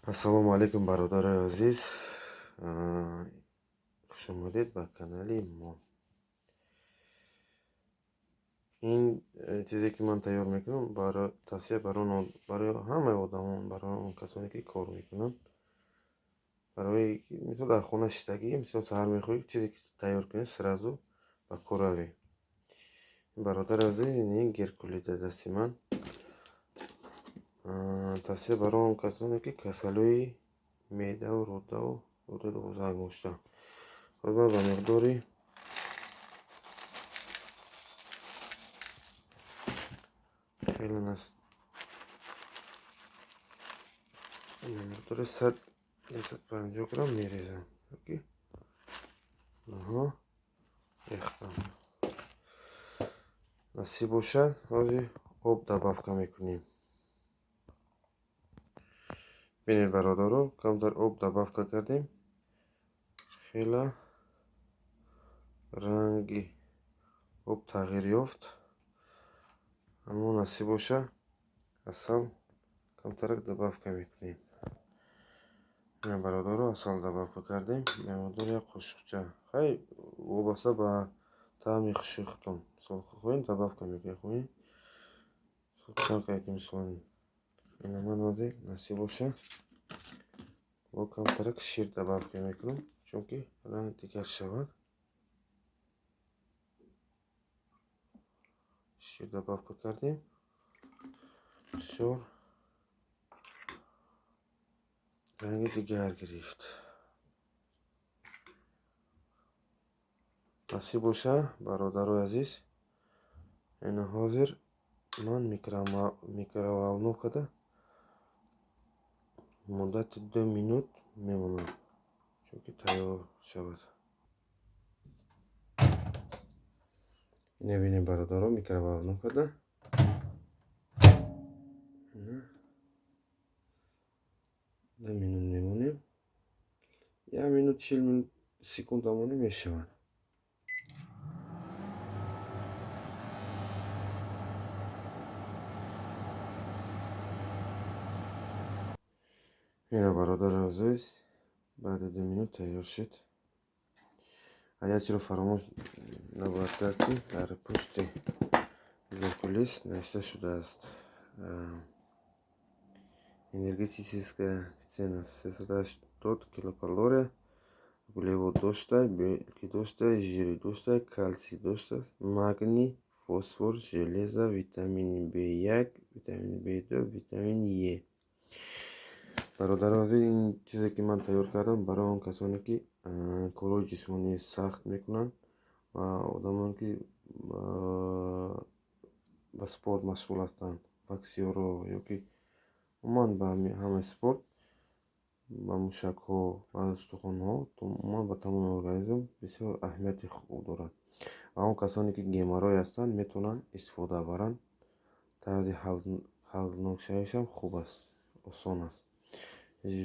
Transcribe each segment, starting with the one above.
Ассалому алейкум, бародари азиз. Хуш омадед ба канали мо. Ин чизе ки ман тайёр мекунам тавсия барои ҳамаи одамон, барои он касоне ки кор мекунанд, барои мисол дар хона шиштагӣ, мисол саҳар мехӯӣ, чизе ки тайёр кунӣ сразу ба кор равӣ. Бародари азиз, ин геркулида дасти ман. Тавсия барои он касоне ки касалҳои меъдаву рӯдаи ғӯзак доштанд. Ман ба миқдори хеле наст 100-150 грамм мерезам. Рехтам. Насиб бошад, ҳозир об добавка мекунем. бинед бародаро, камтар об добавка кардем. хела ранги об тағйир ёфт. аммо насиб боша асал камтарак добавка мекунем. бародаро, асал добавка кардем. меъдори 1 қошуқча. хай вобаста ба таъми хушиқтон. мисол хоҳем добавка мекунем. мисол ина ман ҳозир насиб боша бо камтарак шир добавка мекунам, чунки ранг дигар шавад. шир добавка кардем. бисёр ранги дигар гирифт. насиб боша, бародарои азиз, ина ҳозир ман микроволновкада муддати 2 минут мемонам, чунки тайёр шавад. Бинед бародаро, микроволновкада 2 минут мемонем. 1 минут 40 секунд амонем мешавад. ина бародари азиз, баъди 2 минут тайёр шуд. Ягчиро фаромӯш набояд кард, ки дар пушти геркулис навишта шудааст: энергетическая ценность 380 килокалория, углевод дошта, белки дошта, жири дошта, калсий дошта, магний, фосфор, железа, витамини B1, витамини B2, витамини Е. бародари азиз, ин чизе ки ман тайёр кардам барои он касоне ки корҳои ҷисмонии сахт мекунанд ва одамоне ки ба спорт машғул ҳастанд, боксёрро ё ки умуман ба ҳамаи спорт, ба мушакҳо, ба устухонҳо, умуман ба тамоми организм бисёр аҳамияти хуб дорад. ва он касоне ки геморрой ҳастанд метавонанд истифода баранд. тарзи ҳалнокшавишам хуб аст, осон аст.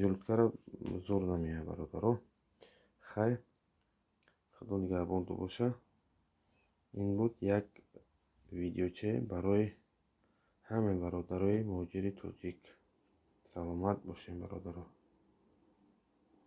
ҷӯлуткаро зур намеояд бародаро. хай худо нигаҳбонтон боша. ин буд як видеоче барои ҳамаи бародарои муҳоҷири тоҷик. саломат бошед бародаро.